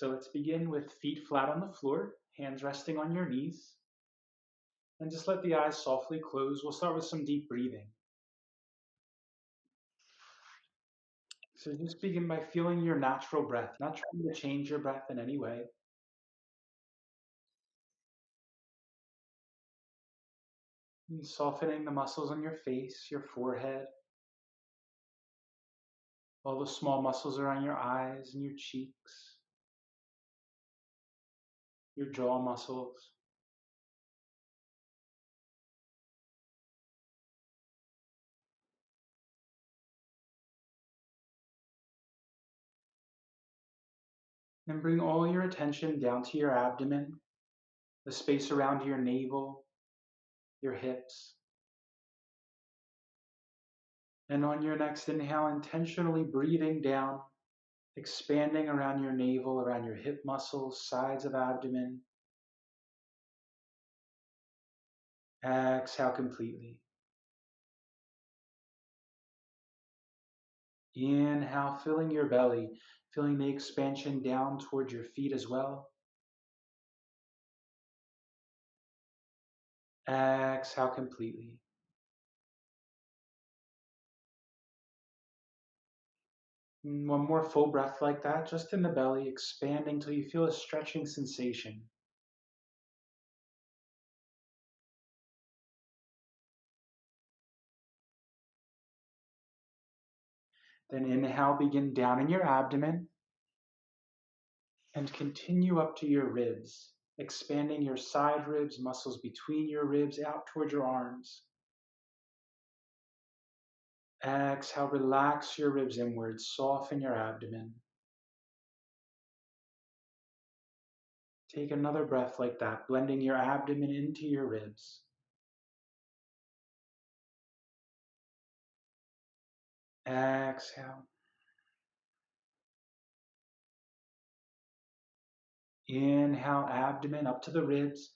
So let's begin with feet flat on the floor, hands resting on your knees, and just let the eyes softly close. We'll start with some deep breathing. So just begin by feeling your natural breath, not trying to change your breath in any way. And softening the muscles on your face, your forehead, all the small muscles around your eyes and your cheeks, your jaw muscles. And bring all your attention down to your abdomen, the space around your navel, your hips. And on your next inhale, intentionally breathing down, expanding around your navel, around your hip muscles, sides of abdomen. Exhale completely. Inhale, filling your belly, feeling the expansion down towards your feet as well. Exhale completely. And one more full breath like that, just in the belly, expanding till you feel a stretching sensation. Then inhale, begin down in your abdomen and continue up to your ribs, expanding your side ribs, muscles between your ribs out towards your arms. Exhale, relax your ribs inwards, soften your abdomen. Take another breath like that, blending your abdomen into your ribs. Exhale. Inhale, abdomen up to the ribs,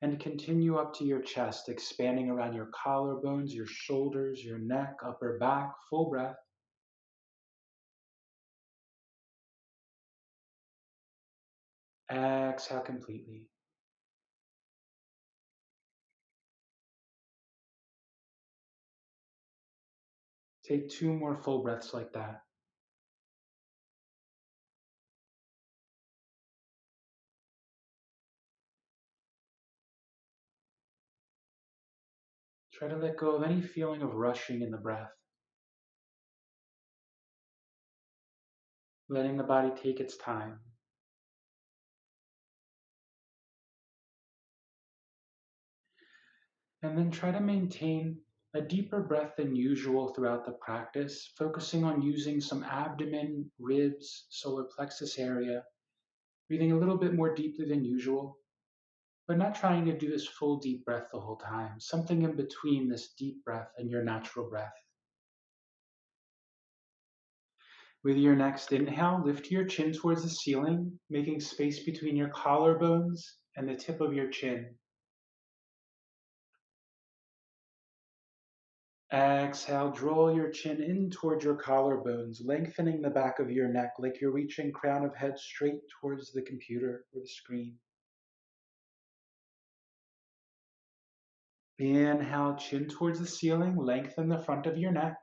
and continue up to your chest, expanding around your collarbones, your shoulders, your neck, upper back. Full breath. Exhale completely. Take two more full breaths like that. Try to let go of any feeling of rushing in the breath, letting the body take its time. And then try to maintain a deeper breath than usual throughout the practice, focusing on using some abdomen, ribs, solar plexus area, breathing a little bit more deeply than usual, but not trying to do this full deep breath the whole time, something in between this deep breath and your natural breath. With your next inhale, lift your chin towards the ceiling, making space between your collarbones and the tip of your chin. Exhale, draw your chin in towards your collarbones, lengthening the back of your neck like you're reaching crown of head straight towards the computer or the screen. Inhale, chin towards the ceiling, lengthen the front of your neck.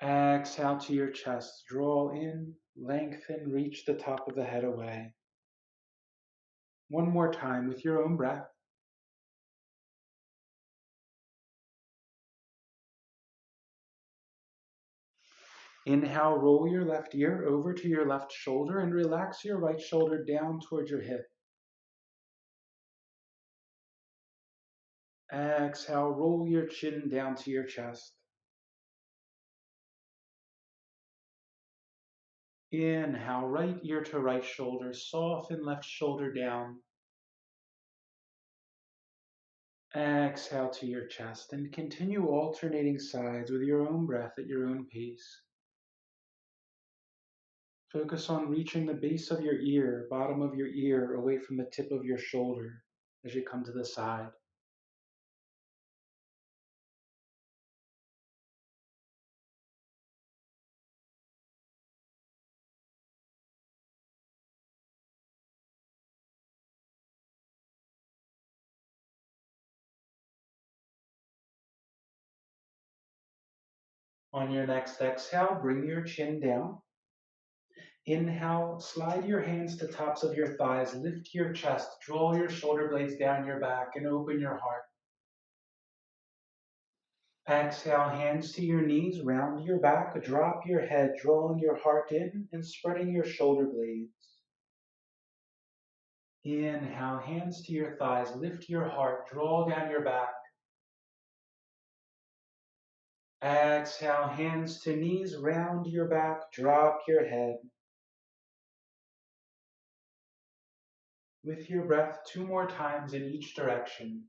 Exhale to your chest, draw in, lengthen, reach the top of the head away. One more time with your own breath. Inhale, roll your left ear over to your left shoulder and relax your right shoulder down towards your hip. Exhale, roll your chin down to your chest. Inhale, right ear to right shoulder, soften left shoulder down. Exhale to your chest and continue alternating sides with your own breath at your own pace. Focus on reaching the base of your ear, bottom of your ear, away from the tip of your shoulder as you come to the side. On your next exhale, bring your chin down. Inhale, slide your hands to tops of your thighs, lift your chest, draw your shoulder blades down your back, and open your heart. Exhale, hands to your knees, round your back, drop your head, drawing your heart in and spreading your shoulder blades. Inhale, hands to your thighs, lift your heart, draw down your back. Exhale, hands to knees, round your back, drop your head. With your breath, 2 more times in each direction.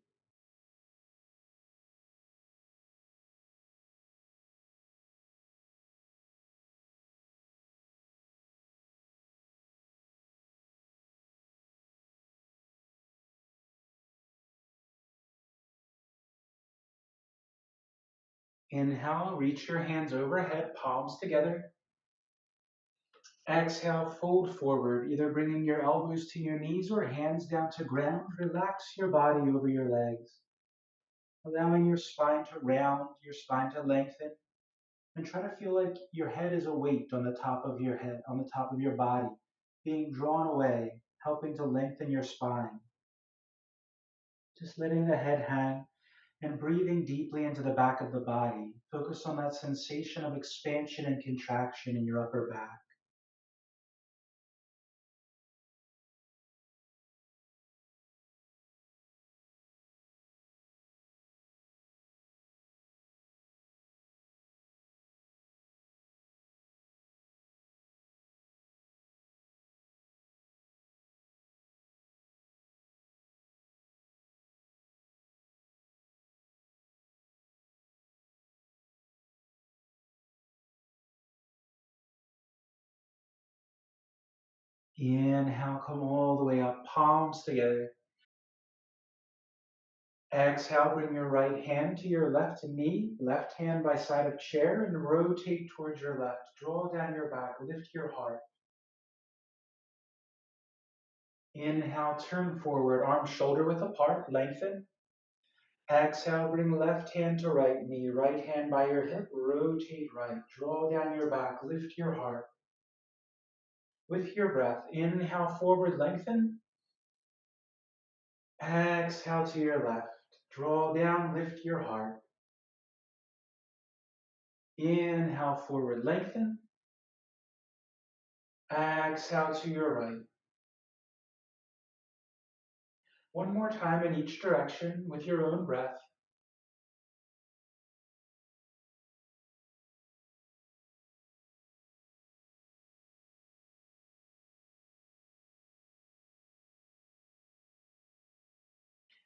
Inhale, reach your hands overhead, palms together. Exhale, fold forward, either bringing your elbows to your knees or hands down to ground. Relax your body over your legs, allowing your spine to round, your spine to lengthen, and try to feel like your head is a weight on the top of your head, on the top of your body, being drawn away, helping to lengthen your spine. Just letting the head hang and breathing deeply into the back of the body. Focus on that sensation of expansion and contraction in your upper back. Inhale, come all the way up, palms together. Exhale, bring your right hand to your left knee, left hand by side of chair, and rotate towards your left. Draw down your back, lift your heart. Inhale, turn forward, arms shoulder width apart, lengthen. Exhale, bring left hand to right knee, right hand by your hip, rotate right. Draw down your back, lift your heart. With your breath, inhale, forward, lengthen. Exhale to your left. Draw down, lift your heart. Inhale, forward, lengthen. Exhale to your right. One more time in each direction with your own breath.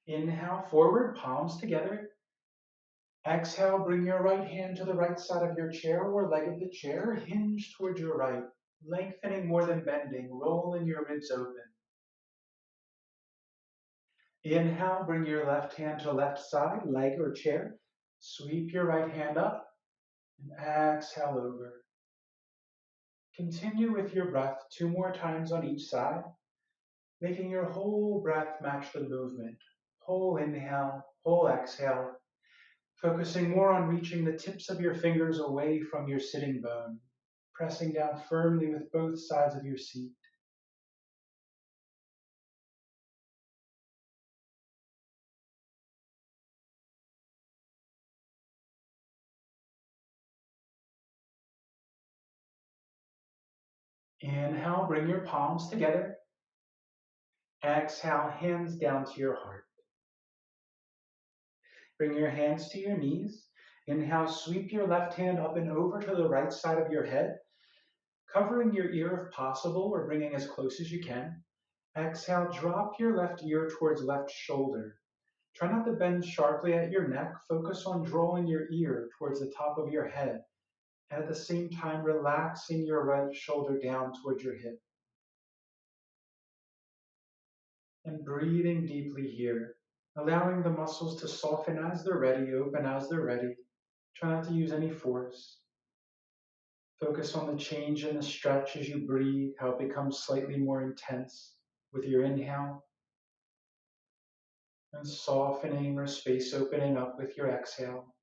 Inhale, forward, palms together. Exhale, bring your right hand to the right side of your chair or leg of the chair. Hinge towards your right, lengthening more than bending, rolling your ribs open. Inhale, bring your left hand to left side, leg or chair. Sweep your right hand up and exhale over. Continue with your breath 2 more times on each side, making your whole breath match the movement. Whole inhale, whole exhale, focusing more on reaching the tips of your fingers away from your sitting bone, pressing down firmly with both sides of your seat. Inhale, bring your palms together. Exhale, hands down to your heart. Bring your hands to your knees. Inhale, sweep your left hand up and over to the right side of your head, covering your ear if possible or bringing as close as you can. Exhale, drop your left ear towards left shoulder. Try not to bend sharply at your neck. Focus on drawing your ear towards the top of your head, and at the same time, relaxing your right shoulder down towards your hip. And breathing deeply here, allowing the muscles to soften as they're ready, open as they're ready. Try not to use any force. Focus on the change in the stretch as you breathe, how it becomes slightly more intense with your inhale, and softening or space opening up with your exhale.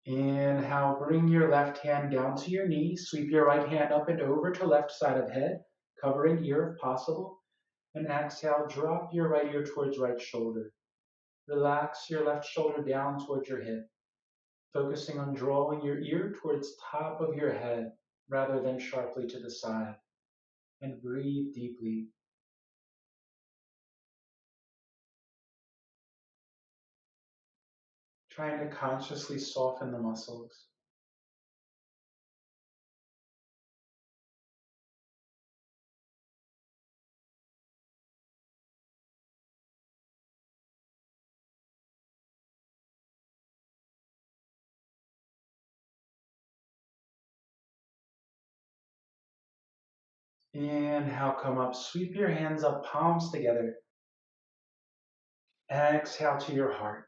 Inhale, bring your left hand down to your knee. Sweep your right hand up and over to left side of head, covering ear if possible. And exhale, drop your right ear towards right shoulder. Relax your left shoulder down towards your hip, focusing on drawing your ear towards top of your head rather than sharply to the side. And breathe deeply. Trying to consciously soften the muscles. Inhale, come up. Sweep your hands up, palms together. Exhale to your heart.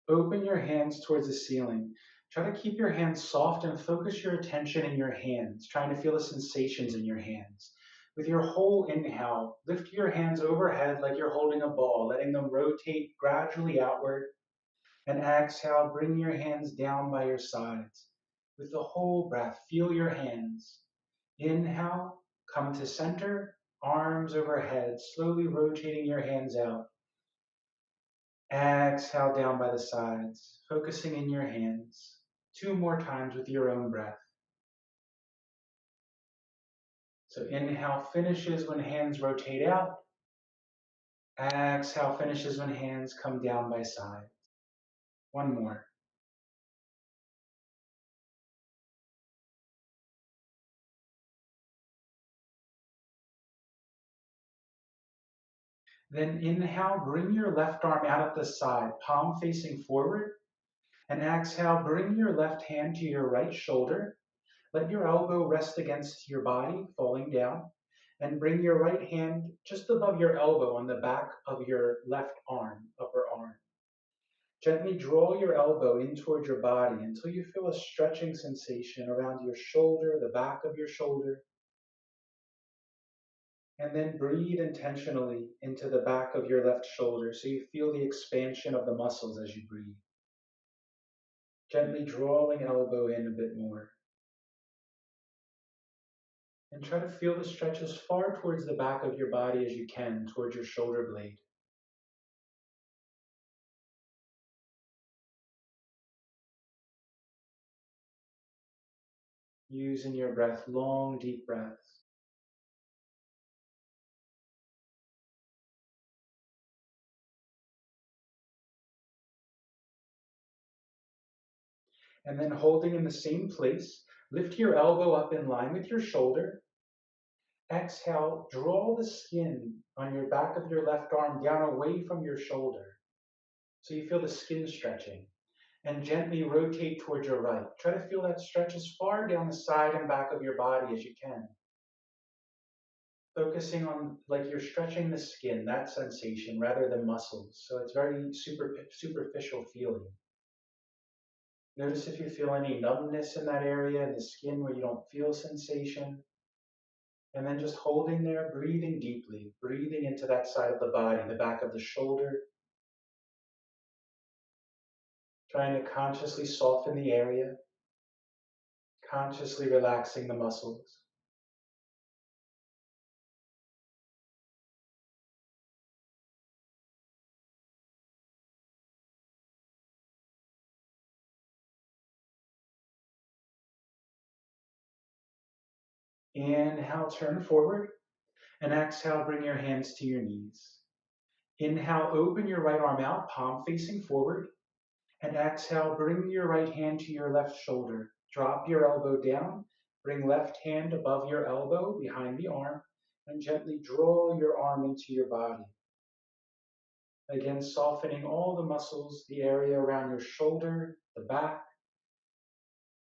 Open your hands towards the ceiling. Try to keep your hands soft and focus your attention in your hands, trying to feel the sensations in your hands. With your whole inhale, lift your hands overhead like you're holding a ball, letting them rotate gradually outward. And exhale, bring your hands down by your sides. With the whole breath, feel your hands. Inhale, come to center, arms overhead, slowly rotating your hands out. Exhale down by the sides, focusing in your hands. 2 more times with your own breath. So inhale finishes when hands rotate out. Exhale finishes when hands come down by sides. One more. Then inhale, bring your left arm out at the side, palm facing forward. And exhale, bring your left hand to your right shoulder. Let your elbow rest against your body, falling down. And bring your right hand just above your elbow on the back of your left arm, upper arm. Gently draw your elbow in towards your body until you feel a stretching sensation around your shoulder, the back of your shoulder. And then breathe intentionally into the back of your left shoulder so you feel the expansion of the muscles as you breathe. Gently drawing elbow in a bit more. And try to feel the stretch as far towards the back of your body as you can, towards your shoulder blade. Using your breath, long, deep breaths. And then holding in the same place, lift your elbow up in line with your shoulder. Exhale, draw the skin on your back of your left arm down away from your shoulder. So you feel the skin stretching. And gently rotate towards your right. Try to feel that stretch as far down the side and back of your body as you can. Focusing on like you're stretching the skin, that sensation, rather than muscles. So it's very superficial feeling. Notice if you feel any numbness in that area in the skin where you don't feel sensation. And then just holding there, breathing deeply, breathing into that side of the body, the back of the shoulder. Trying to consciously soften the area, consciously relaxing the muscles. Inhale, turn forward. And exhale, bring your hands to your knees. Inhale, open your right arm out, palm facing forward. And exhale, bring your right hand to your left shoulder. Drop your elbow down. Bring left hand above your elbow, behind the arm, and gently draw your arm into your body. Again, softening all the muscles, the area around your shoulder, the back.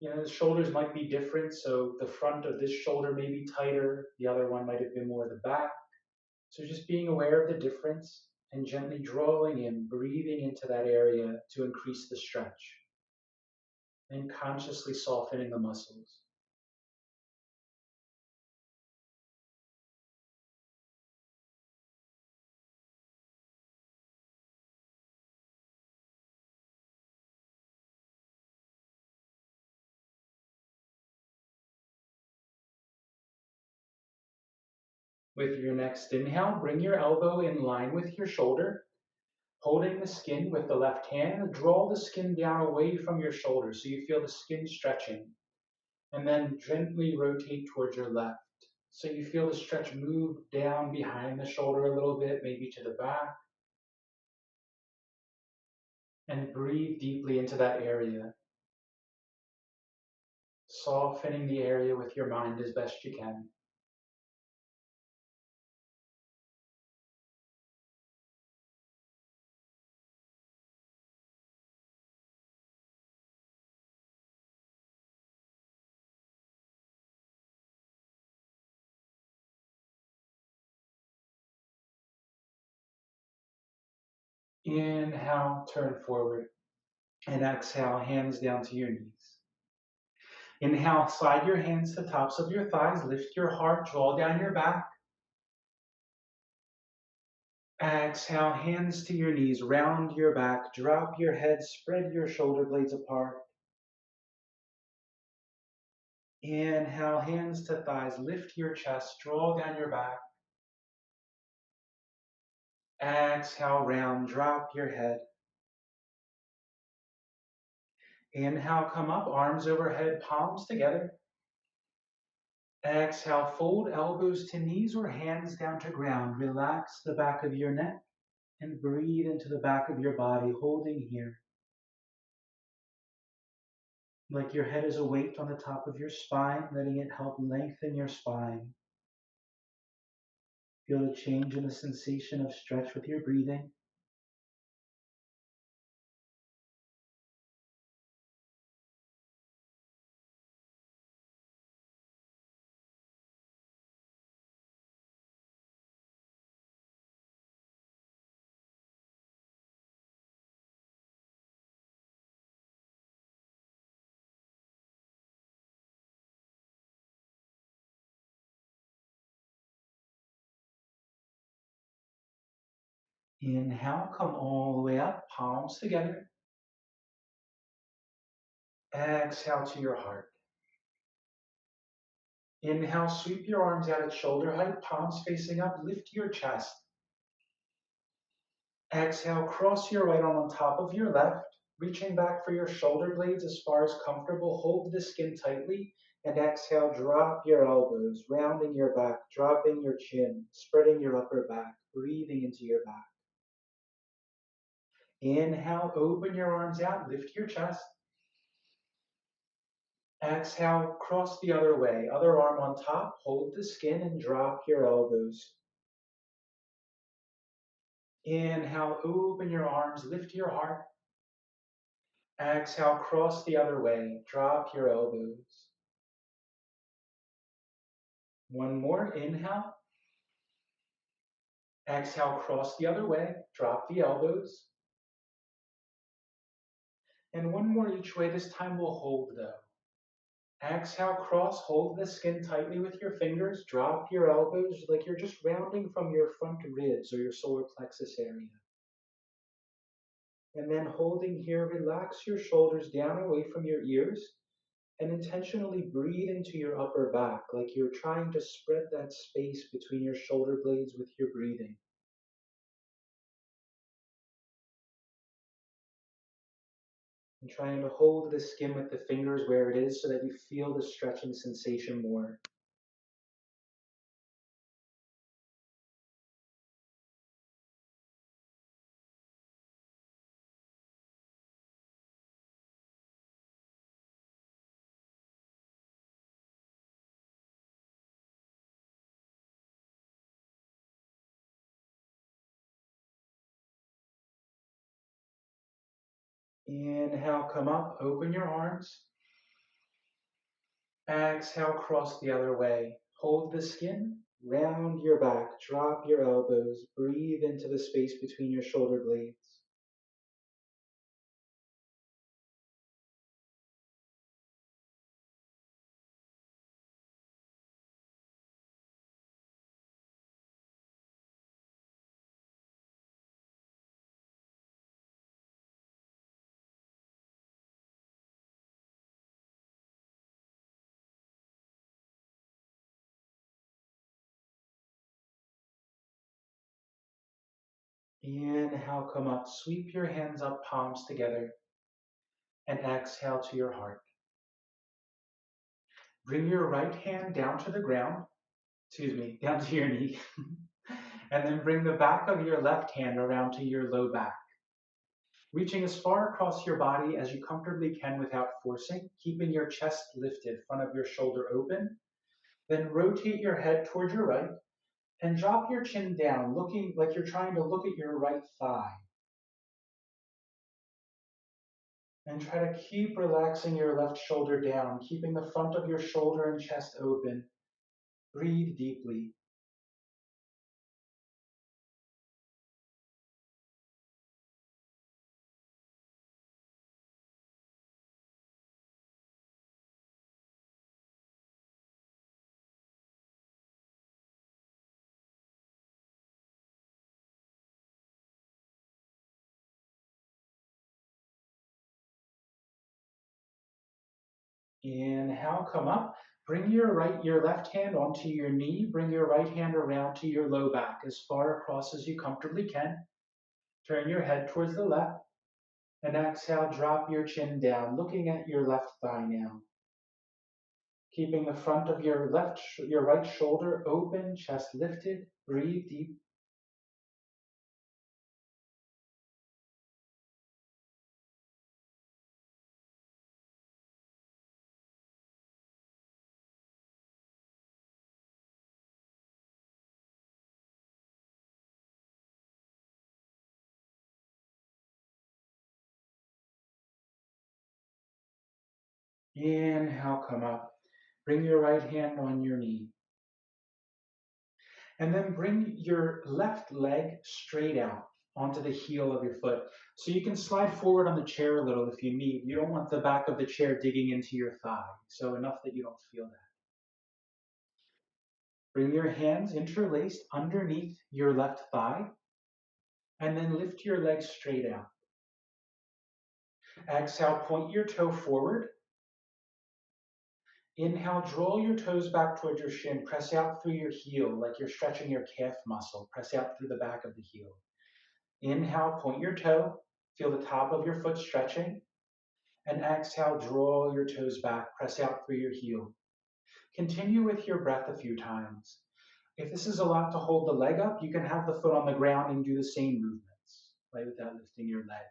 The shoulders might be different, so the front of this shoulder may be tighter, the other one might have been more the back. So just being aware of the difference and gently drawing in, breathing into that area to increase the stretch and consciously softening the muscles. With your next inhale, bring your elbow in line with your shoulder. Holding the skin with the left hand, draw the skin down away from your shoulder so you feel the skin stretching. And then gently rotate towards your left. So you feel the stretch move down behind the shoulder a little bit, maybe to the back. And breathe deeply into that area, softening the area with your mind as best you can. Inhale, turn forward. And exhale, hands down to your knees. Inhale, slide your hands to the tops of your thighs, lift your heart, draw down your back. Exhale, hands to your knees, round your back, drop your head, spread your shoulder blades apart. Inhale, hands to thighs, lift your chest, draw down your back. Exhale, round, drop your head. Inhale, come up, arms overhead, palms together. Exhale, fold elbows to knees or hands down to ground. Relax the back of your neck and breathe into the back of your body, holding here. Like your head is a weight on the top of your spine, letting it help lengthen your spine. Feel the change in the sensation of stretch with your breathing. Inhale, come all the way up, palms together. Exhale to your heart. Inhale, sweep your arms out at shoulder height, palms facing up, lift your chest. Exhale, cross your right arm on top of your left, reaching back for your shoulder blades as far as comfortable. Hold the skin tightly, and exhale, drop your elbows, rounding your back, dropping your chin, spreading your upper back, breathing into your back. Inhale, open your arms out, lift your chest. Exhale, cross the other way, other arm on top, hold the skin and drop your elbows. Inhale, open your arms, lift your heart. Exhale, cross the other way, drop your elbows. One more, inhale. Exhale, cross the other way, drop the elbows. And one more each way, this time we'll hold though. Exhale, cross, hold the skin tightly with your fingers, drop your elbows like you're just rounding from your front ribs or your solar plexus area. And then holding here, relax your shoulders down away from your ears and intentionally breathe into your upper back like you're trying to spread that space between your shoulder blades with your breathing. And trying to hold the skin with the fingers where it is so that you feel the stretching sensation more. Inhale, come up, open your arms. Exhale, cross the other way. Hold the skin, round your back, drop your elbows, breathe into the space between your shoulder blades. Inhale, come up. Sweep your hands up, palms together, and exhale to your heart. Bring your right hand down to the ground, down to your knee. And then bring the back of your left hand around to your low back. Reaching as far across your body as you comfortably can without forcing, keeping your chest lifted, front of your shoulder open. Then rotate your head toward your right and drop your chin down, looking like you're trying to look at your right thigh. And try to keep relaxing your left shoulder down, keeping the front of your shoulder and chest open. Breathe deeply. Inhale, come up. Bring your left hand onto your knee. Bring your right hand around to your low back as far across as you comfortably can. Turn your head towards the left. And exhale, drop your chin down, looking at your left thigh now. Keeping the front of your right shoulder open, chest lifted. Breathe deep. Inhale, come up. Bring your right hand on your knee. And then bring your left leg straight out onto the heel of your foot. So you can slide forward on the chair a little if you need. You don't want the back of the chair digging into your thigh, so enough that you don't feel that. Bring your hands interlaced underneath your left thigh, and then lift your leg straight out. Exhale, point your toe forward. Inhale, draw your toes back towards your shin. Press out through your heel like you're stretching your calf muscle. Press out through the back of the heel. Inhale, point your toe. Feel the top of your foot stretching. And exhale, draw your toes back. Press out through your heel. Continue with your breath a few times. If this is a lot to hold the leg up, you can have the foot on the ground and do the same movements, right, without lifting your leg.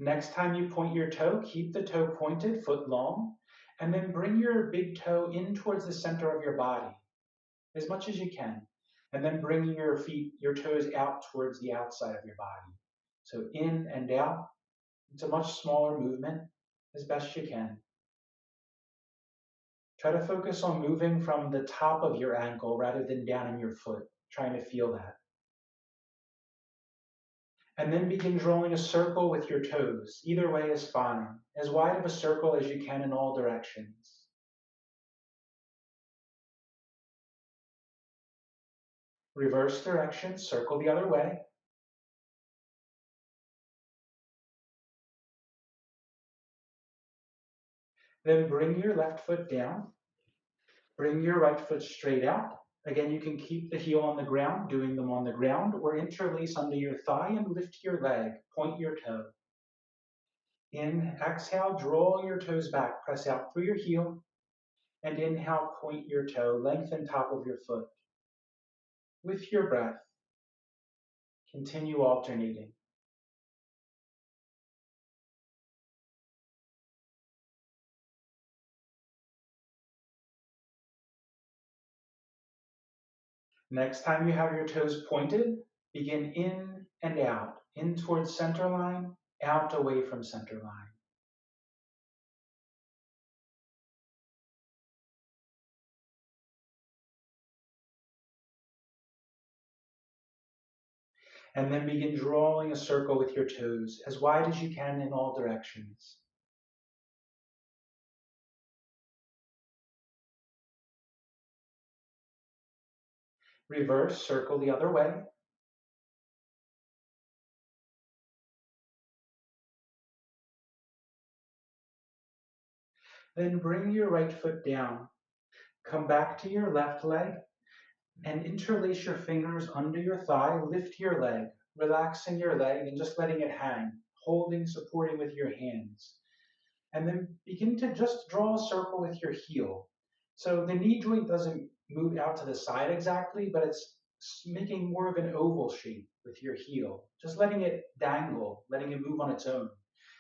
Next time you point your toe, keep the toe pointed, foot long, and then bring your big toe in towards the center of your body as much as you can. And then bring your toes out towards the outside of your body. So in and out. It's a much smaller movement as best you can. Try to focus on moving from the top of your ankle rather than down in your foot, trying to feel that. And then begin drawing a circle with your toes. Either way is fine. As wide of a circle as you can in all directions. Reverse direction, circle the other way. Then bring your left foot down. Bring your right foot straight out. Again, you can keep the heel on the ground, doing them on the ground, or interlace under your thigh and lift your leg. Point your toe. Exhale, draw your toes back. Press out through your heel. And inhale, point your toe. Lengthen top of your foot. With your breath, continue alternating. Next time you have your toes pointed, begin in and out. In towards center line, out away from center line. And then begin drawing a circle with your toes as wide as you can in all directions. Reverse, circle the other way. Then bring your right foot down. Come back to your left leg and interlace your fingers under your thigh. Lift your leg, relaxing your leg and just letting it hang, holding, supporting with your hands. And then begin to just draw a circle with your heel. So the knee joint doesn't move out to the side exactly, but it's making more of an oval shape with your heel, just letting it dangle, letting it move on its own.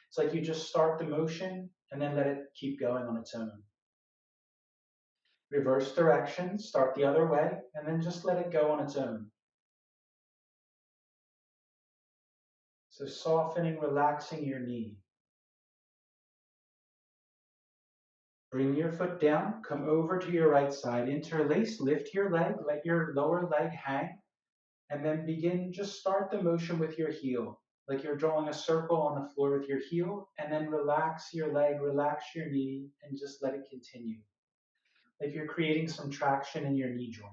It's like you just start the motion and then let it keep going on its own. Reverse direction, start the other way, and then just let it go on its own. So softening, relaxing your knee. Bring your foot down, come over to your right side, interlace, lift your leg, let your lower leg hang, and then begin, just start the motion with your heel, like you're drawing a circle on the floor with your heel, and then relax your leg, relax your knee, and just let it continue. Like you're creating some traction in your knee joint.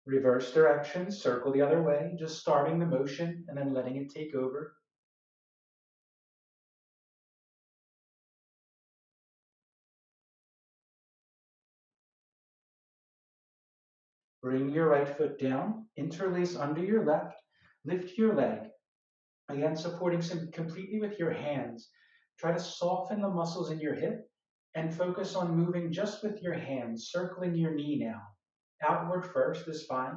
Reverse direction, circle the other way, just starting the motion and then letting it take over. Bring your right foot down, interlace under your left, lift your leg. Again, supporting completely with your hands. Try to soften the muscles in your hip and focus on moving just with your hands, circling your knee now. Outward first is fine.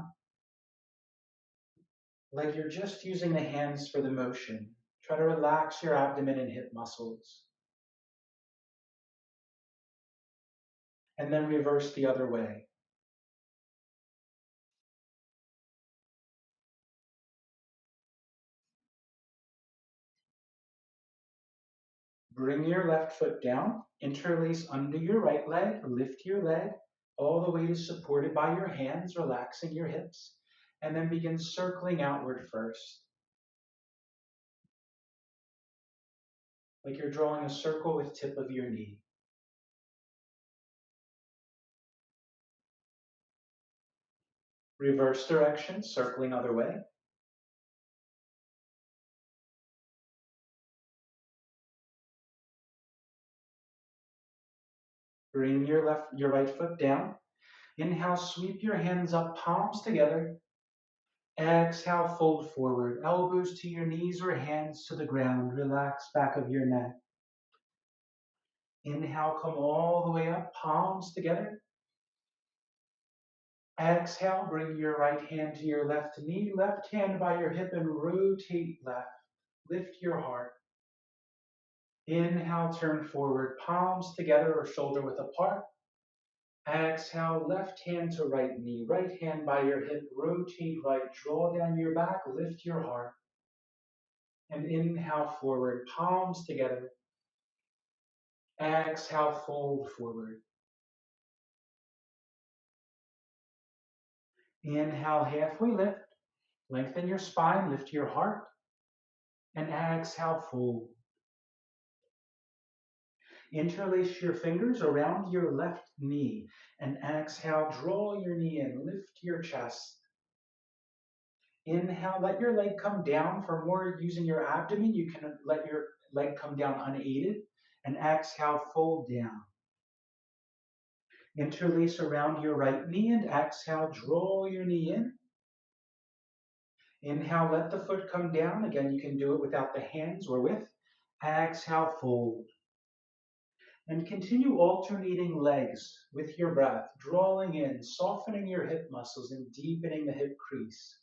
Like you're just using the hands for the motion. Try to relax your abdomen and hip muscles. And then reverse the other way. Bring your left foot down, interlace under your right leg, lift your leg. All the weight is supported by your hands, relaxing your hips. And then begin circling outward first. Like you're drawing a circle with tip of your knee. Reverse direction, circling other way. Bring your right foot down. Inhale, sweep your hands up, palms together. Exhale, fold forward, elbows to your knees or hands to the ground. Relax back of your neck. Inhale, come all the way up, palms together. Exhale, bring your right hand to your left knee, left hand by your hip and rotate left. Lift your heart. Inhale, turn forward, palms together or shoulder width apart. Exhale, left hand to right knee, right hand by your hip, rotate right, draw down your back, lift your heart. And inhale forward, palms together. Exhale, fold forward. Inhale, halfway lift. Lengthen your spine, lift your heart. And exhale, fold. Interlace your fingers around your left knee. And exhale, draw your knee in, lift your chest. Inhale, let your leg come down. For more using your abdomen, you can let your leg come down unaided. And exhale, fold down. Interlace around your right knee and exhale, draw your knee in. Inhale, let the foot come down. Again, you can do it without the hands or with. Exhale, fold. And continue alternating legs with your breath, drawing in, softening your hip muscles and deepening the hip crease.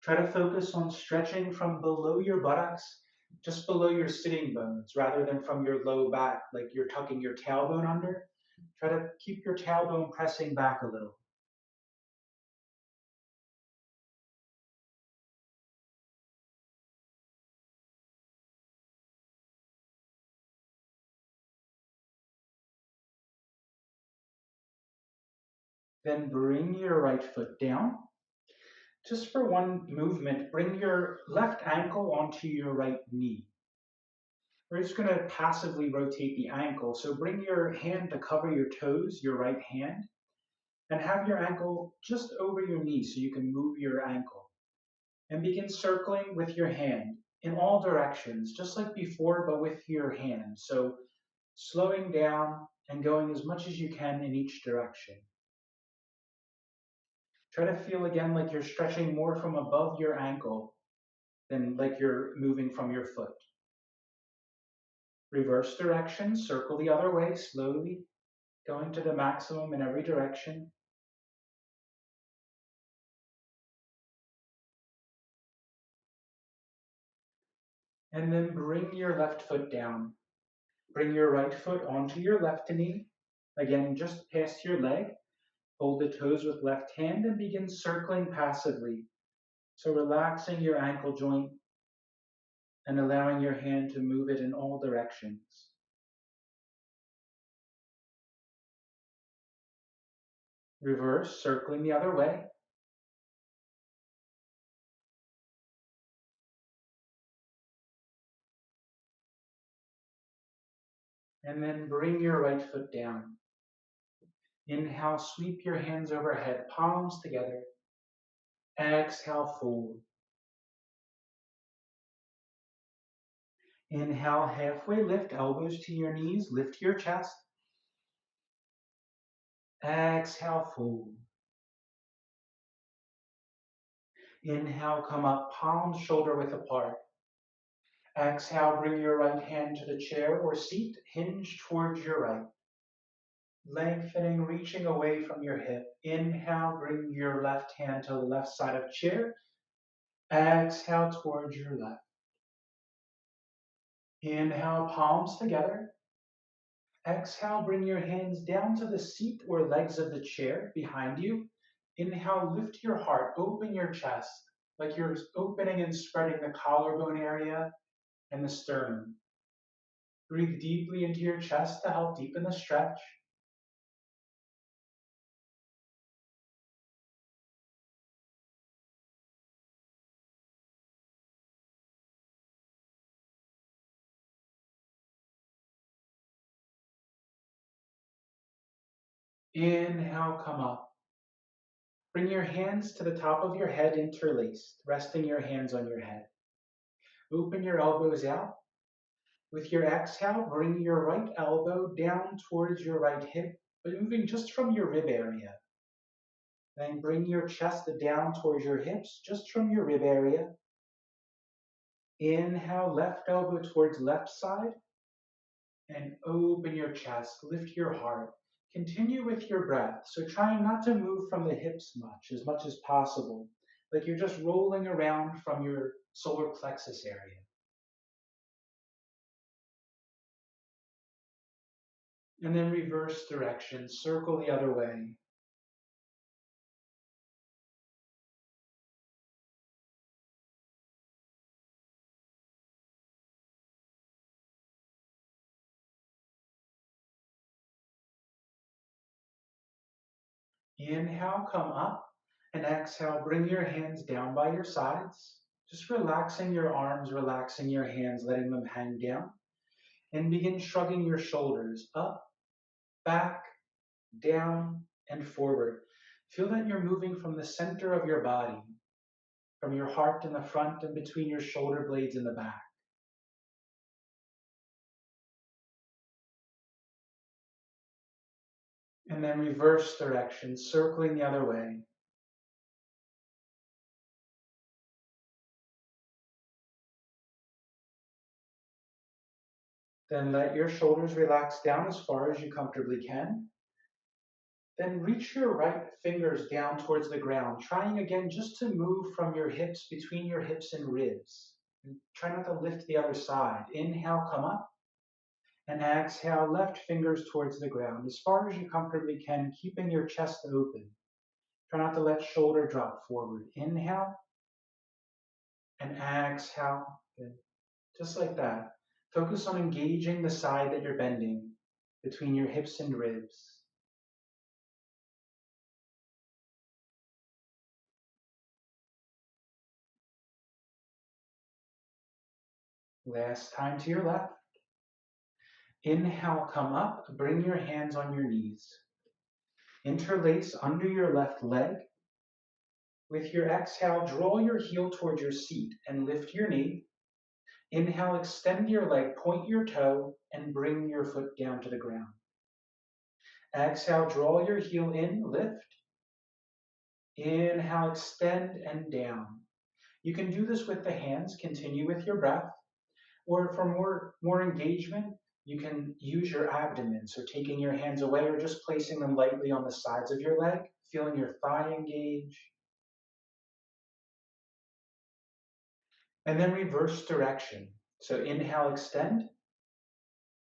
Try to focus on stretching from below your buttocks, just below your sitting bones, rather than from your low back, like you're tucking your tailbone under. Try to keep your tailbone pressing back a little. Then bring your right foot down. Just for one movement, bring your left ankle onto your right knee. We're just going to passively rotate the ankle. So bring your hand to cover your toes, your right hand, and have your ankle just over your knee so you can move your ankle. And begin circling with your hand in all directions, just like before, but with your hand. So slowing down and going as much as you can in each direction. Try to feel again like you're stretching more from above your ankle than like you're moving from your foot. Reverse direction, circle the other way slowly, going to the maximum in every direction. And then bring your left foot down. Bring your right foot onto your left knee. Again, just past your leg. Hold the toes with left hand and begin circling passively. So relaxing your ankle joint and allowing your hand to move it in all directions. Reverse, circling the other way. And then bring your right foot down. Inhale, sweep your hands overhead, palms together. Exhale, fold. Inhale, halfway lift, elbows to your knees, lift your chest. Exhale, fold. Inhale, come up, palms shoulder width apart. Exhale, bring your right hand to the chair or seat, hinge towards your right. Lengthening, reaching away from your hip. Inhale, bring your left hand to the left side of chair. Exhale towards your left. Inhale, palms together. Exhale, bring your hands down to the seat or legs of the chair behind you. Inhale, lift your heart, open your chest, like you're opening and spreading the collarbone area and the sternum. Breathe deeply into your chest to help deepen the stretch. Inhale, come up. Bring your hands to the top of your head interlaced, resting your hands on your head. Open your elbows out. With your exhale, bring your right elbow down towards your right hip, but moving just from your rib area. Then bring your chest down towards your hips, just from your rib area. Inhale, left elbow towards left side, and open your chest, lift your heart. Continue with your breath, so trying not to move from the hips much as possible, like you're just rolling around from your solar plexus area. And then reverse direction, circle the other way. Inhale, come up, and exhale, bring your hands down by your sides. Just relaxing your arms, relaxing your hands, letting them hang down. And begin shrugging your shoulders up, back, down, and forward. Feel that you're moving from the center of your body, from your heart in the front and between your shoulder blades in the back. And then reverse direction, circling the other way. Then let your shoulders relax down as far as you comfortably can. Then reach your right fingers down towards the ground, trying again just to move from your hips, between your hips and ribs. And try not to lift the other side. Inhale, come up. And exhale, left fingers towards the ground, as far as you comfortably can, keeping your chest open. Try not to let shoulder drop forward. Inhale and exhale. Good. Just like that. Focus on engaging the side that you're bending between your hips and ribs. Last time to your left. Inhale, come up, bring your hands on your knees. Interlace under your left leg. With your exhale, draw your heel towards your seat and lift your knee. Inhale, extend your leg, point your toe, and bring your foot down to the ground. Exhale, draw your heel in, lift. Inhale, extend and down. You can do this with the hands, continue with your breath, or for more engagement, you can use your abdomen. So taking your hands away or just placing them lightly on the sides of your leg, feeling your thigh engage. And then reverse direction. So inhale, extend.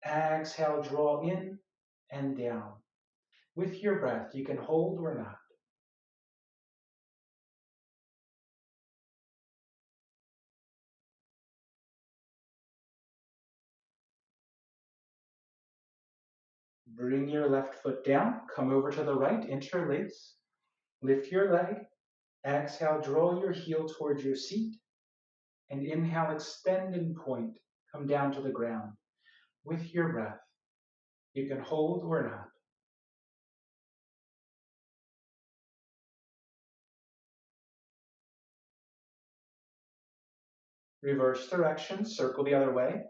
Exhale, draw in and down. With your breath, you can hold or not. Bring your left foot down, come over to the right, interlace. Lift your leg. Exhale, draw your heel towards your seat. And inhale, extend and point. Come down to the ground. With your breath, you can hold or not. Reverse direction, circle the other way.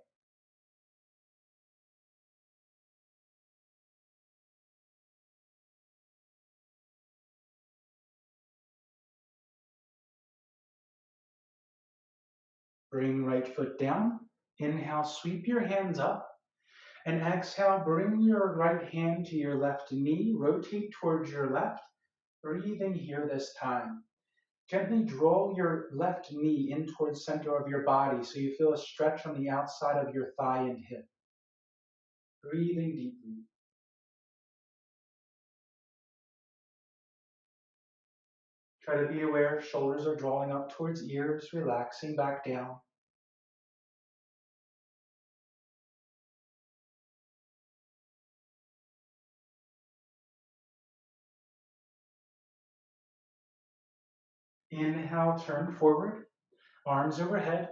Bring right foot down. Inhale, sweep your hands up. And exhale, bring your right hand to your left knee. Rotate towards your left. Breathing here this time. Gently draw your left knee in towards center of your body so you feel a stretch on the outside of your thigh and hip. Breathing deeply. Try to be aware shoulders are drawing up towards ears, relaxing back down. Inhale, turn forward, arms overhead.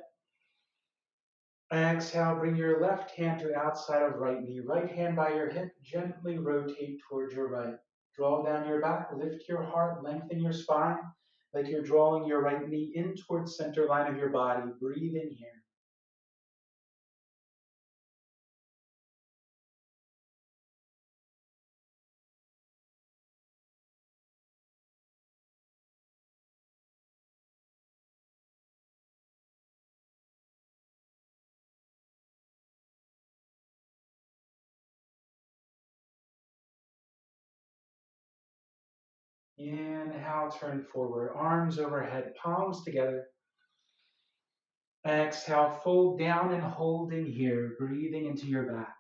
Exhale, bring your left hand to the outside of right knee. Right hand by your hip, gently rotate towards your right. Draw down your back, lift your heart, lengthen your spine, like you're drawing your right knee in towards center line of your body. Breathe in here. Inhale, turn forward, arms overhead, palms together. Exhale, fold down and hold in here, breathing into your back.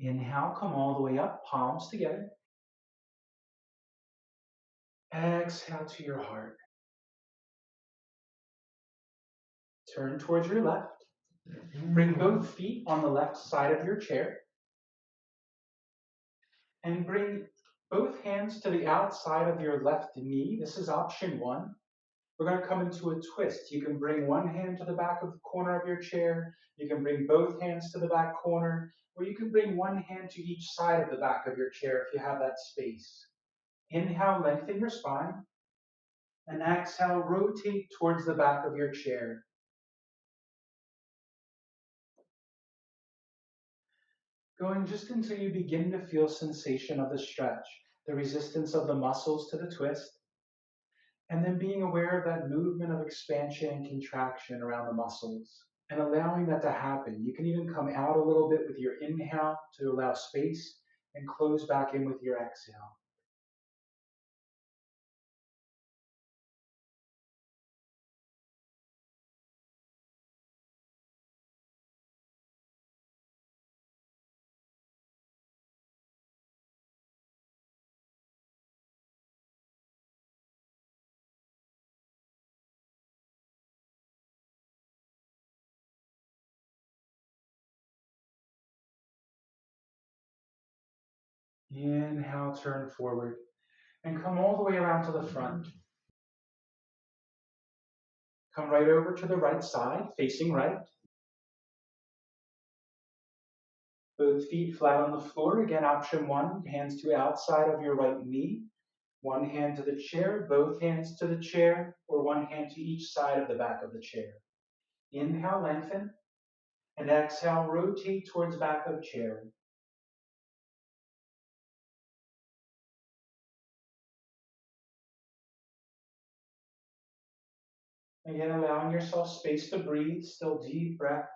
Inhale, come all the way up, palms together. Exhale to your heart. Turn towards your left. Bring both feet on the left side of your chair. And bring both hands to the outside of your left knee. This is option one. We're going to come into a twist. You can bring one hand to the back of the corner of your chair. You can bring both hands to the back corner, or you can bring one hand to each side of the back of your chair if you have that space. Inhale, lengthen your spine. And exhale, rotate towards the back of your chair. Going just until you begin to feel sensation of the stretch, the resistance of the muscles to the twist, and then being aware of that movement of expansion and contraction around the muscles and allowing that to happen. You can even come out a little bit with your inhale to allow space and close back in with your exhale. Inhale, turn forward and come all the way around to the front. Come right over to the right side, facing right. Both feet flat on the floor. Again, option one, hands to outside of your right knee. One hand to the chair, both hands to the chair, or one hand to each side of the back of the chair. Inhale, lengthen, and exhale, rotate towards back of chair. Again, allowing yourself space to breathe, still deep breaths.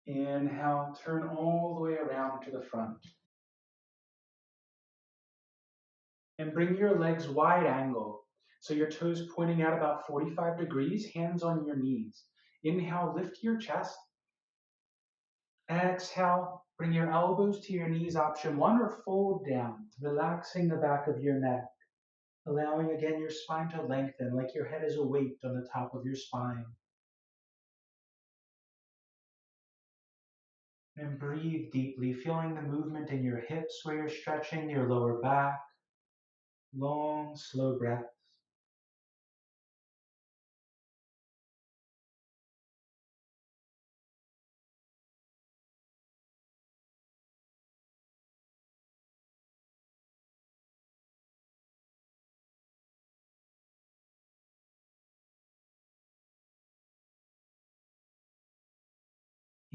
Inhale, turn all the way around to the front. And bring your legs wide angle. So your toes pointing out about 45 degrees, hands on your knees. Inhale, lift your chest. Exhale, bring your elbows to your knees, option one, or fold down, relaxing the back of your neck, allowing again your spine to lengthen like your head is a weight on the top of your spine. And breathe deeply, feeling the movement in your hips where you're stretching your lower back. Long, slow breaths.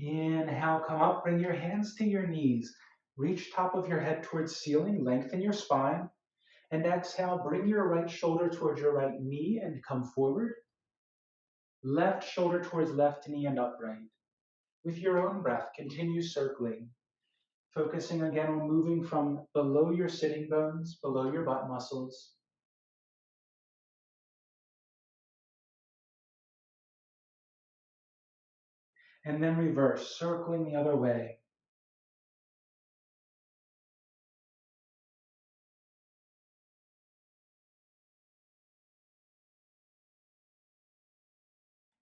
Inhale, come up, bring your hands to your knees. Reach top of your head towards ceiling, lengthen your spine. And exhale, bring your right shoulder towards your right knee and come forward. Left shoulder towards left knee and upright. With your own breath, continue circling, focusing again on moving from below your sitting bones, below your butt muscles. And then reverse, circling the other way.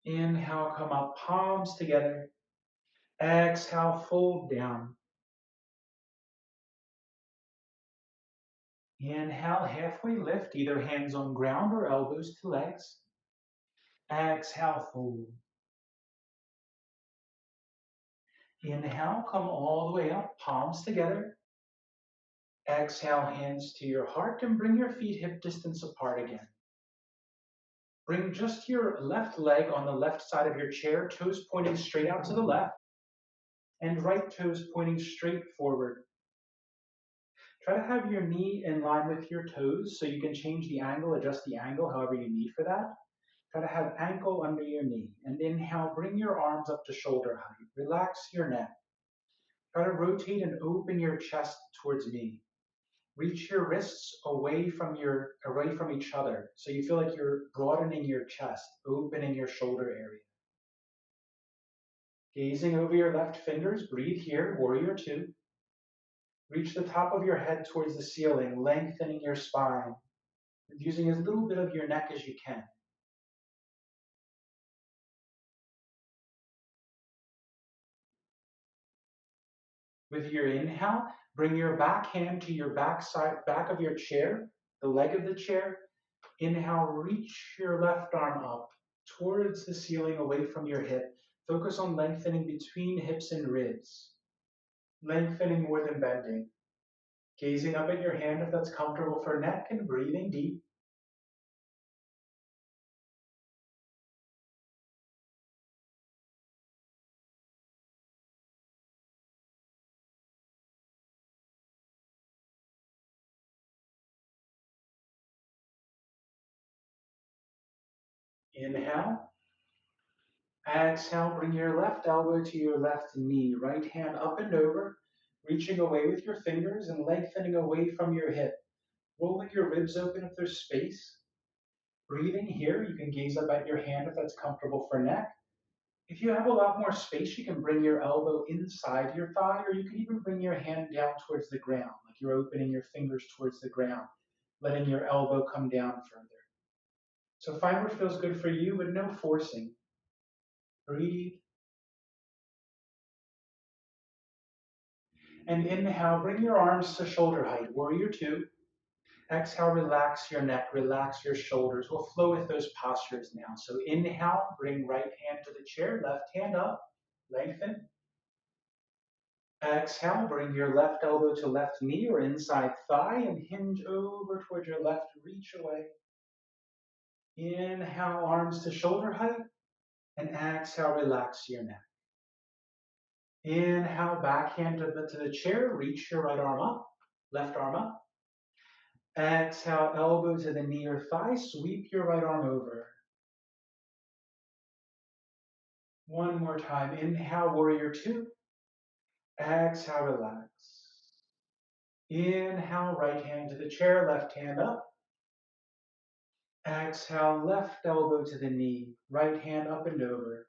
Inhale, come up, palms together. Exhale, fold down. Inhale, halfway lift, either hands on ground or elbows to legs. Exhale, fold. Inhale, come all the way up, palms together. Exhale, hands to your heart and bring your feet hip distance apart again. Bring just your left leg on the left side of your chair, toes pointing straight out to the left, and right toes pointing straight forward. Try to have your knee in line with your toes so you can change the angle, adjust the angle however you need for that. Try to have ankle under your knee. And inhale, bring your arms up to shoulder height. Relax your neck. Try to rotate and open your chest towards me. Reach your wrists away from each other so you feel like you're broadening your chest, opening your shoulder area. Gazing over your left fingers, breathe here, warrior two. Reach the top of your head towards the ceiling, lengthening your spine, using as little bit of your neck as you can. With your inhale, bring your back hand to your back of your chair, the leg of the chair. Inhale, reach your left arm up towards the ceiling away from your hip. Focus on lengthening between hips and ribs, lengthening more than bending. Gazing up at your hand if that's comfortable for neck and breathing deep. Inhale. Exhale, bring your left elbow to your left knee, right hand up and over, reaching away with your fingers and lengthening away from your hip. Rolling your ribs open if there's space. Breathing here, you can gaze up at your hand if that's comfortable for neck. If you have a lot more space, you can bring your elbow inside your thigh, or you can even bring your hand down towards the ground, like you're opening your fingers towards the ground, letting your elbow come down further. So find what feels good for you, but no forcing. Breathe. And inhale, bring your arms to shoulder height, warrior two. Exhale, relax your neck, relax your shoulders. We'll flow with those postures now. So inhale, bring right hand to the chair, left hand up, lengthen. Exhale, bring your left elbow to left knee or inside thigh and hinge over towards your left, reach away. Inhale, arms to shoulder height, and exhale, relax your neck. Inhale, back hand to the chair, reach your right arm up, left arm up. Exhale, elbow to the knee or thigh, sweep your right arm over. One more time, inhale, warrior two. Exhale, relax. Inhale, right hand to the chair, left hand up. Exhale, left elbow to the knee, right hand up and over.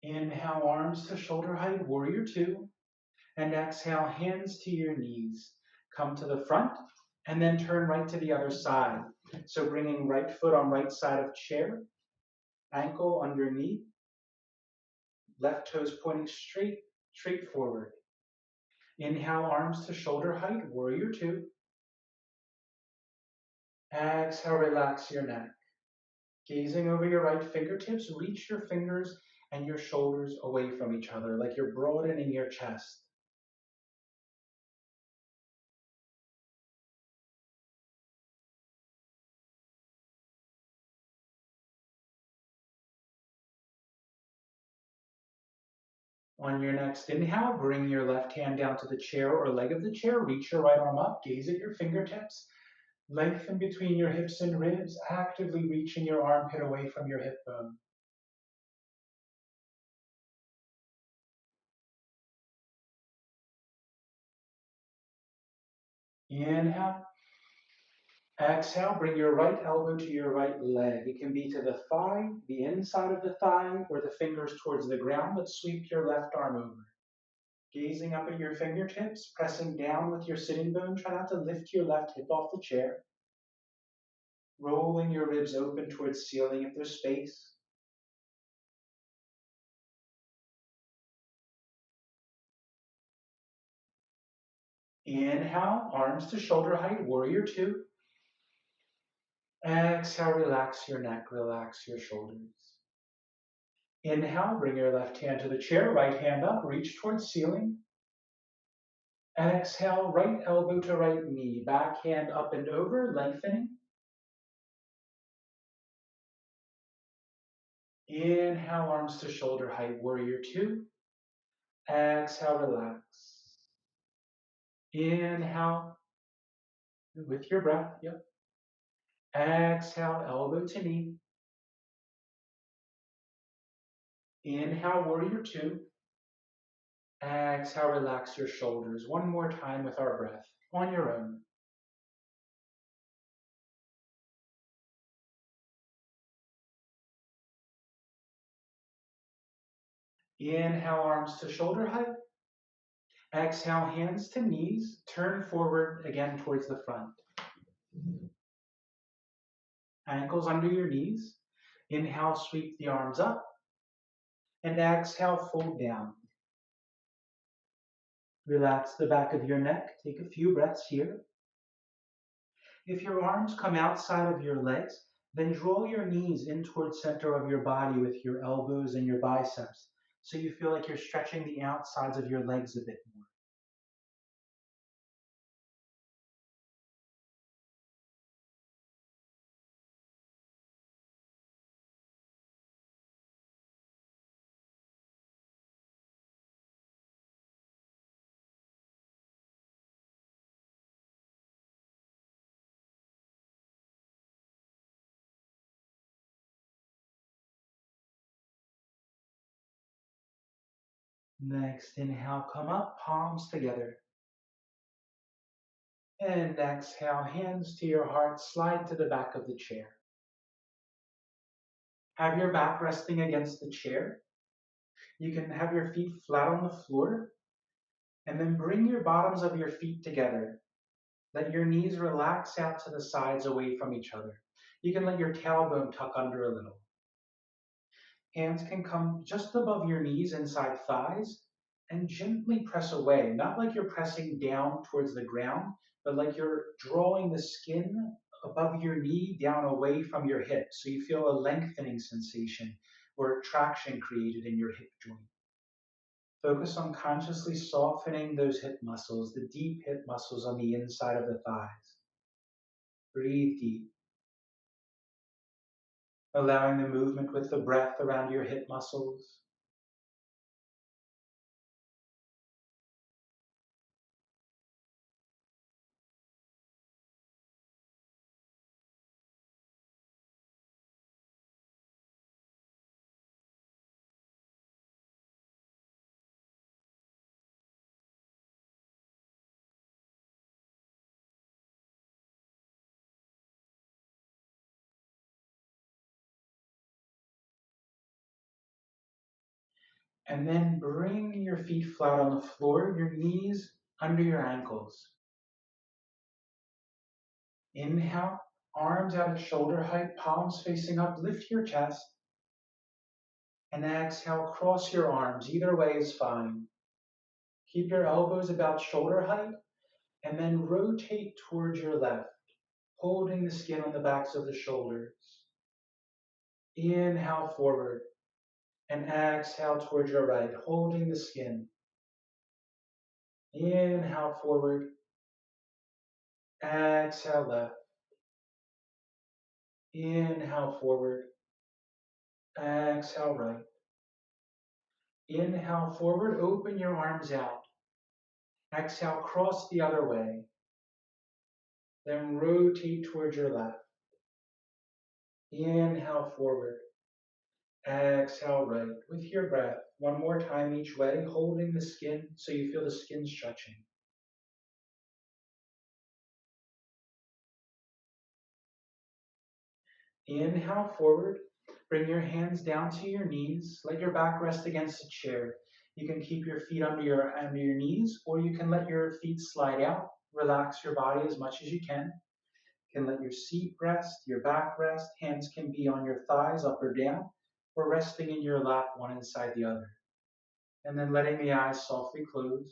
Inhale, arms to shoulder height, warrior two. And exhale, hands to your knees. Come to the front and then turn right to the other side. So bringing right foot on right side of chair, ankle underneath, left toes pointing straight forward. Inhale, arms to shoulder height, warrior two. Exhale, relax your neck. Gazing over your right fingertips, reach your fingers and your shoulders away from each other, like you're broadening your chest. On your next inhale, bring your left hand down to the chair or leg of the chair, reach your right arm up, gaze at your fingertips, lengthen between your hips and ribs, actively reaching your armpit away from your hip bone. Inhale. Exhale, bring your right elbow to your right leg. It can be to the thigh, the inside of the thigh, or the fingers towards the ground, but sweep your left arm over. Gazing up at your fingertips, pressing down with your sitting bone. Try not to lift your left hip off the chair. Rolling your ribs open towards ceiling if there's space. Inhale, arms to shoulder height, warrior two. Exhale, relax your neck, relax your shoulders. Inhale, bring your left hand to the chair, right hand up, reach towards ceiling. Exhale, right elbow to right knee, back hand up and over, lengthening. Inhale, arms to shoulder height, warrior two. Exhale, relax. Inhale, with your breath, yep. Exhale, elbow to knee. Inhale, warrior two. Exhale, relax your shoulders. One more time with our breath, on your own. Inhale, arms to shoulder height. Exhale, hands to knees. Turn forward again towards the front. Ankles under your knees. Inhale, sweep the arms up. And exhale, fold down. Relax the back of your neck. Take a few breaths here. If your arms come outside of your legs, then draw your knees in towards center of your body with your elbows and your biceps, so you feel like you're stretching the outsides of your legs a bit more. Next, inhale, come up, palms together. And exhale, hands to your heart, slide to the back of the chair. Have your back resting against the chair. You can have your feet flat on the floor, and then bring your bottoms of your feet together. Let your knees relax out to the sides away from each other. You can let your tailbone tuck under a little. Hands can come just above your knees inside thighs and gently press away, not like you're pressing down towards the ground, but like you're drawing the skin above your knee down away from your hip. So you feel a lengthening sensation or traction created in your hip joint. Focus on consciously softening those hip muscles, the deep hip muscles on the inside of the thighs. Breathe deep, allowing the movement with the breath around your hip muscles. And then bring your feet flat on the floor, your knees under your ankles. Inhale, arms out at shoulder height, palms facing up, lift your chest. And exhale, cross your arms. Either way is fine. Keep your elbows about shoulder height, and then rotate towards your left, holding the skin on the backs of the shoulders. Inhale forward, and exhale towards your right, holding the skin. Inhale forward, exhale left. Inhale forward, exhale right. Inhale forward, open your arms out. Exhale, cross the other way. Then rotate towards your left. Inhale forward, exhale right. With your breath, one more time each way, holding the skin so you feel the skin stretching. Inhale forward, bring your hands down to your knees, let your back rest against a chair. You can keep your feet under your knees, or you can let your feet slide out. Relax your body as much as you can. You can let your seat rest, your back rest. Hands can be on your thighs, up or down, or resting in your lap, one inside the other. And then letting the eyes softly close.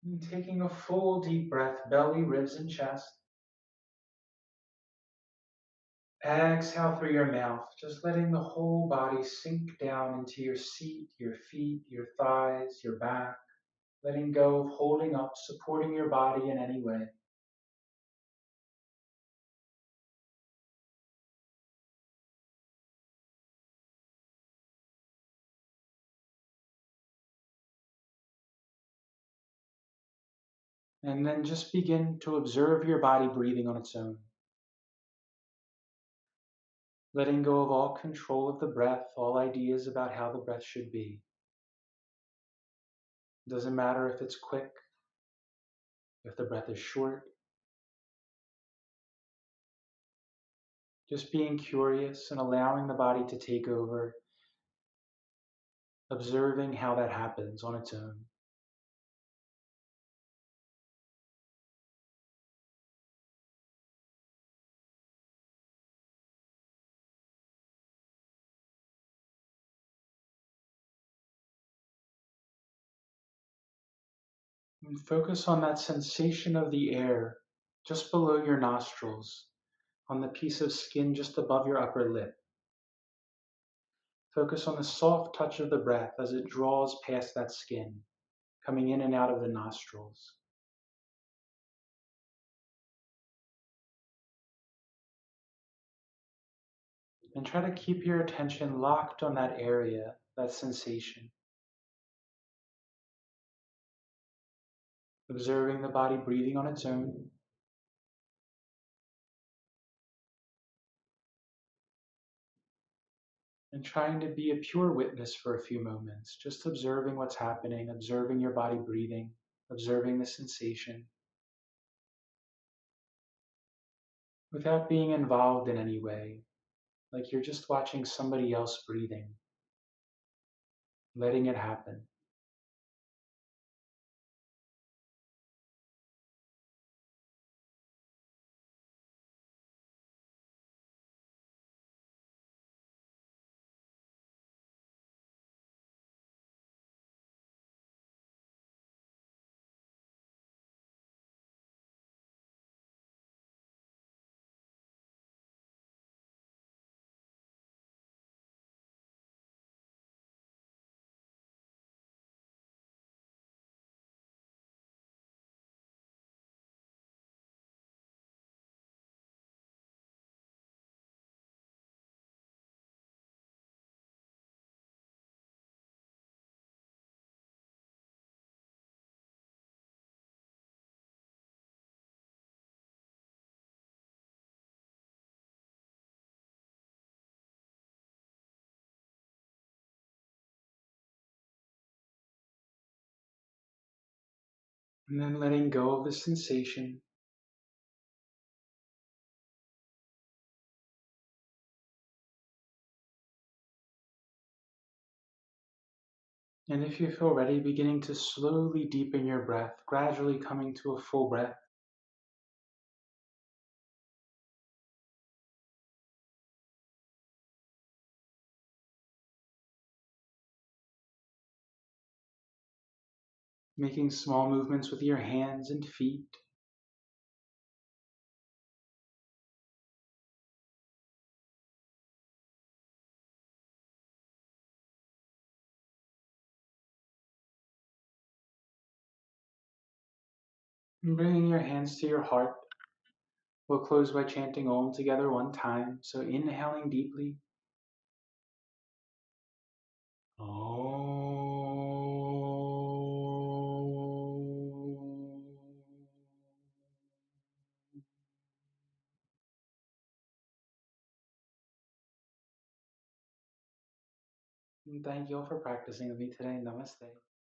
And taking a full deep breath, belly, ribs, and chest. Exhale through your mouth, just letting the whole body sink down into your seat, your feet, your thighs, your back, letting go of holding up, supporting your body in any way. And then just begin to observe your body breathing on its own, letting go of all control of the breath, all ideas about how the breath should be. It doesn't matter if it's quick, if the breath is short. Just being curious and allowing the body to take over, observing how that happens on its own. And focus on that sensation of the air just below your nostrils, on the piece of skin just above your upper lip. Focus on the soft touch of the breath as it draws past that skin, coming in and out of the nostrils. And try to keep your attention locked on that area, that sensation. Observing the body breathing on its own. and trying to be a pure witness for a few moments, just observing what's happening, observing your body breathing, observing the sensation, without being involved in any way, like you're just watching somebody else breathing, letting it happen. And then letting go of the sensation. And if you feel ready, beginning to slowly deepen your breath, gradually coming to a full breath. Making small movements with your hands and feet. And bringing your hands to your heart. We'll close by chanting Om together one time. So inhaling deeply. And thank you all for practicing with me today. Namaste.